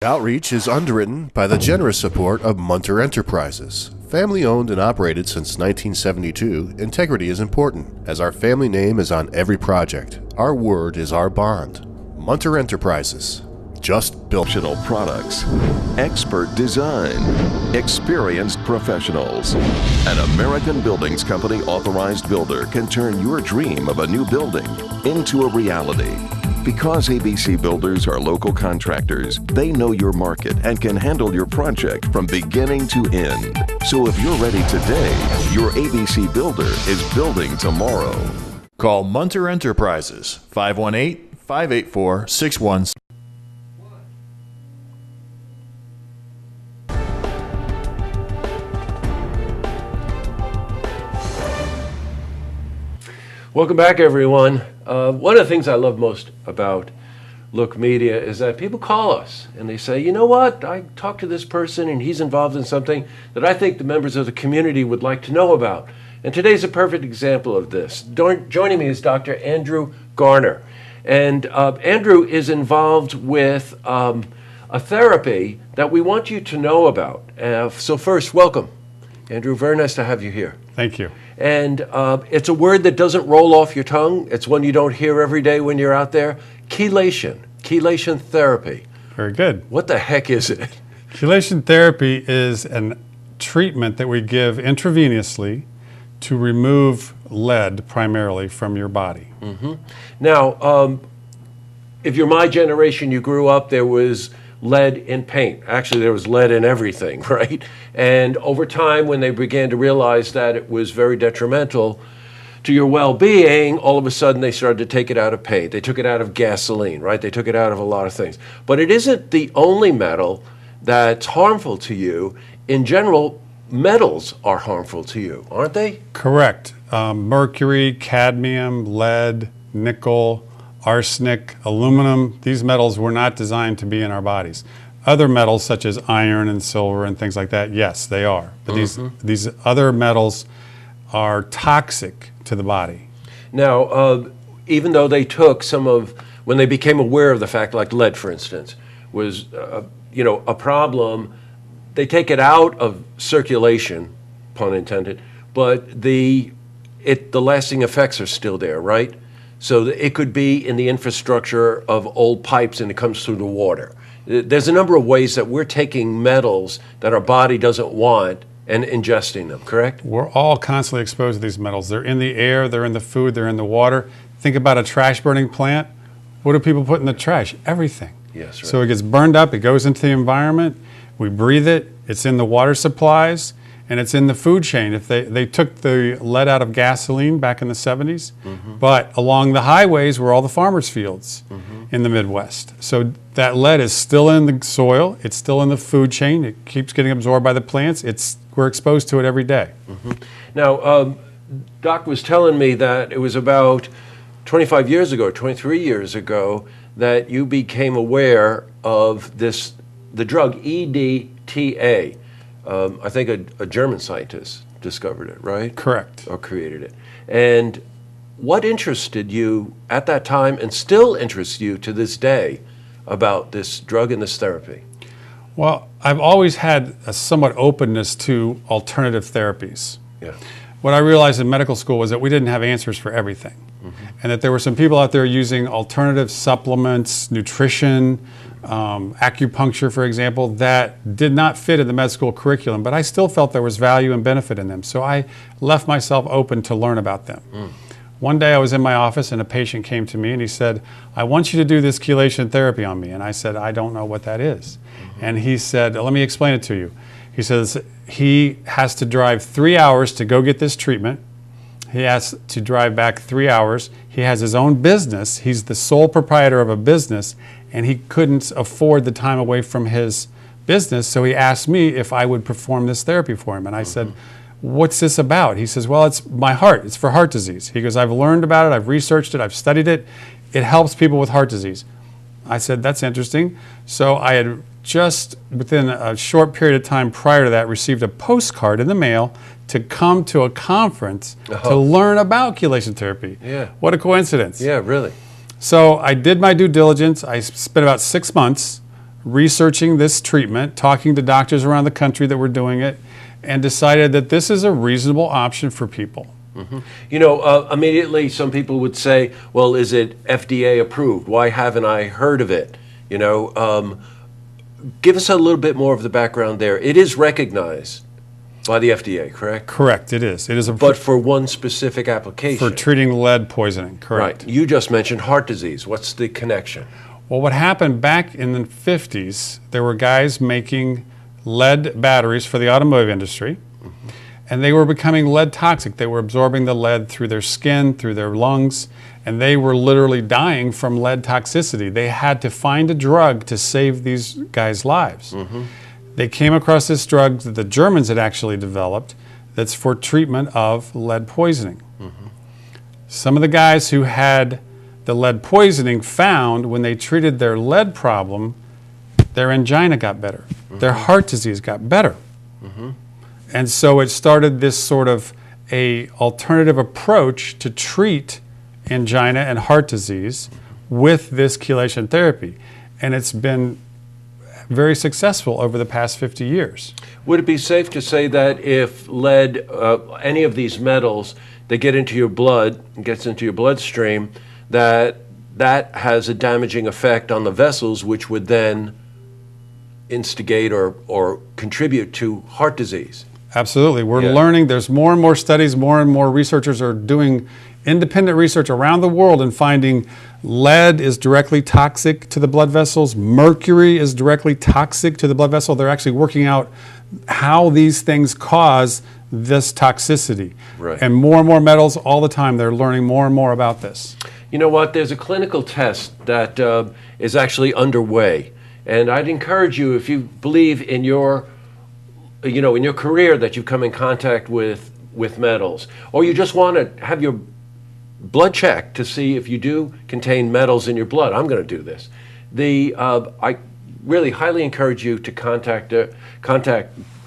Outreach is underwritten by the generous support of Munter Enterprises. Family owned and operated since 1972, integrity is important, as our family name is on every project. Our word is our bond. Munter Enterprises. Just built. Professional products, expert design, experienced professionals. An American Buildings Company authorized builder can turn your dream of a new building into a reality. Because ABC Builders are local contractors, they know your market and can handle your project from beginning to end. So if you're ready today, your ABC Builder is building tomorrow. Call Munter Enterprises, 518-584-61. Welcome back, everyone. One of the things I love most about Look Media is that people call us and they say, you know what, I talked to this person and he's involved in something that I think the members of the community would like to know about. And today's a perfect example of this. Joining me is Dr. Andrew Garner. And Andrew is involved with a therapy that we want you to know about. So first, welcome. Andrew, very nice to have you here. Thank you. And it's a word that doesn't roll off your tongue. It's one you don't hear every day when you're out there. Chelation therapy. Very good. What the heck is it? Chelation therapy is a treatment that we give intravenously to remove lead primarily from your body. Mm-hmm. Now, if you're my generation, you grew up, there was lead in paint. Actually, there was lead in everything, right? And over time, when they began to realize that it was very detrimental to your well-being, all of a sudden they started to take it out of paint. They took it out of gasoline, right? They took it out of a lot of things. But it isn't the only metal that's harmful to you. In general, metals are harmful to you, aren't they? Correct. Mercury, cadmium, lead, nickel, arsenic, aluminum, these metals were not designed to be in our bodies. Other metals such as iron and silver and things like that, yes, they are. But these other metals are toxic to the body. Now, even though they took when they became aware of the fact, like lead, for instance, was a problem, they take it out of circulation, pun intended, but the lasting effects are still there, right? So it could be in the infrastructure of old pipes and it comes through the water. There's a number of ways that we're taking metals that our body doesn't want and ingesting them, correct? We're all constantly exposed to these metals. They're in the air, they're in the food, they're in the water. Think about a trash burning plant. What do people put in the trash? Everything. Yes, right. So it gets burned up, it goes into the environment, we breathe it, it's in the water supplies, and it's in the food chain. If they took the lead out of gasoline back in the 70s, but along the highways were all the farmers' fields in the Midwest. So that lead is still in the soil, it's still in the food chain, it keeps getting absorbed by the plants, we're exposed to it every day. Now, Doc was telling me that it was about 25 years ago, 23 years ago, that you became aware of the drug EDTA. I think a German scientist discovered it, right? Correct. Or created it. And what interested you at that time and still interests you to this day about this drug and this therapy? Well, I've always had a somewhat openness to alternative therapies. Yeah. What I realized in medical school was that we didn't have answers for everything. And that there were some people out there using alternative supplements, nutrition, acupuncture, for example, that did not fit in the med school curriculum, but I still felt there was value and benefit in them. So I left myself open to learn about them. One day I was in my office and a patient came to me and he said, I want you to do this chelation therapy on me. And I said, I don't know what that is. And he said, let me explain it to you. He says he has to drive 3 hours to go get this treatment. He has to drive back 3 hours. He has his own business. He's the sole proprietor of a business, and he couldn't afford the time away from his business, so he asked me if I would perform this therapy for him. And I said, what's this about? He says, well, it's my heart. It's for heart disease. He goes, I've learned about it. I've researched it. I've studied it. It helps people with heart disease. I said, that's interesting. So I had just within a short period of time prior to that received a postcard in the mail to come to a conference to learn about chelation therapy. Yeah. What a coincidence. Yeah, really. So I did my due diligence. I spent about 6 months researching this treatment, talking to doctors around the country that were doing it, and decided that this is a reasonable option for people. Mm-hmm. You know, immediately some people would say, well, is it FDA approved? Why haven't I heard of it? You know, give us a little bit more of the background there. It is recognized by the FDA, correct? Correct, it is. It is but for one specific application. For treating lead poisoning, correct. Right. You just mentioned heart disease. What's the connection? Well, what happened back in the 50s, there were guys making lead batteries for the automotive industry, and they were becoming lead toxic. They were absorbing the lead through their skin, through their lungs, and they were literally dying from lead toxicity. They had to find a drug to save these guys' lives. They came across this drug that the Germans had actually developed that's for treatment of lead poisoning. Some of the guys who had the lead poisoning found when they treated their lead problem, their angina got better, their heart disease got better. And so it started this sort of a alternative approach to treat angina and heart disease with this chelation therapy. And it's been very successful over the past 50 years. Would it be safe to say that if lead, any of these metals, they get into your blood, gets into your bloodstream, that has a damaging effect on the vessels, which would then instigate or contribute to heart disease? Absolutely. We're learning. There's more and more studies, more and more researchers are doing independent research around the world and finding lead is directly toxic to the blood vessels. Mercury is directly toxic to the blood vessel. They're actually working out how these things cause this toxicity. Right. And more metals all the time. They're learning more and more about this. You know what? There's a clinical test that is actually underway. And I'd encourage you, if you believe in your in your career that you've come in contact with metals, or you just want to have your blood checked to see if you do contain metals in your blood. I'm going to do this. I really highly encourage you to contact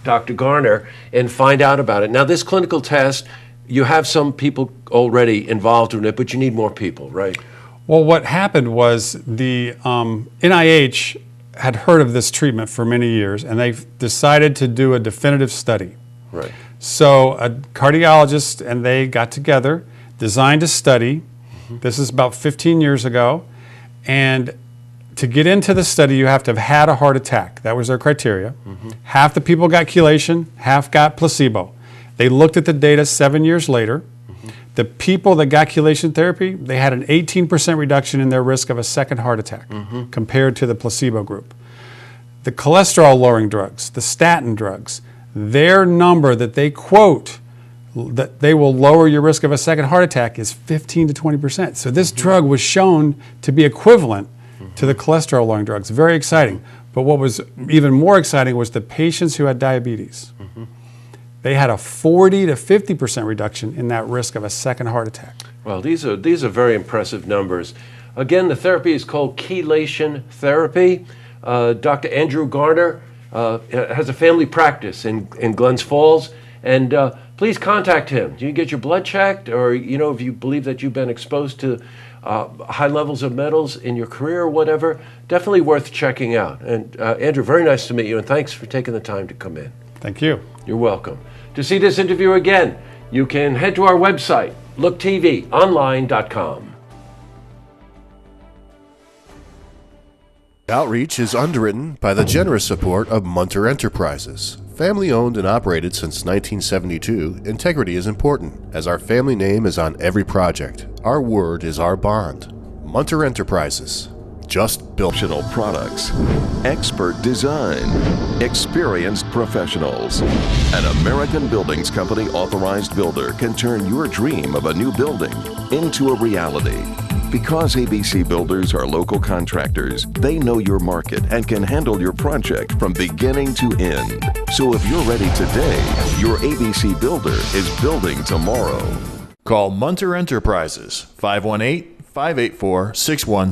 Dr. Garner and find out about it. Now, this clinical test, you have some people already involved in it, but you need more people, right? Well, what happened was the NIH had heard of this treatment for many years, and they decided to do a definitive study. Right. So a cardiologist and they got together, designed a study. This is about 15 years ago. And to get into the study, you have to have had a heart attack. That was their criteria. Half the people got chelation, half got placebo. They looked at the data 7 years later. The people that got chelation therapy, they had an 18% reduction in their risk of a second heart attack compared to the placebo group. The cholesterol-lowering drugs, the statin drugs, their number that they quote that they will lower your risk of a second heart attack is 15 to 20%. So this drug was shown to be equivalent to the cholesterol-lowering drugs. Very exciting. But what was even more exciting was the patients who had diabetes. They had a 40 to 50% reduction in that risk of a second heart attack. Well, these are very impressive numbers. Again, the therapy is called chelation therapy. Dr. Andrew Garner has a family practice in Glens Falls, and please contact him. Do you get your blood checked, or if you believe that you've been exposed to high levels of metals in your career or whatever, definitely worth checking out. And Andrew, very nice to meet you, and thanks for taking the time to come in. Thank you. You're welcome. To see this interview again, you can head to our website, looktvonline.com. Outreach is underwritten by the generous support of Munter Enterprises. Family owned and operated since 1972, integrity is important, as our family name is on every project. Our word is our bond. Munter Enterprises. Just built. Professional products, expert design, experienced professionals. An American Buildings Company authorized builder can turn your dream of a new building into a reality. Because ABC Builders are local contractors, they know your market and can handle your project from beginning to end. So if you're ready today, your ABC Builder is building tomorrow. Call Munter Enterprises, 518-584-61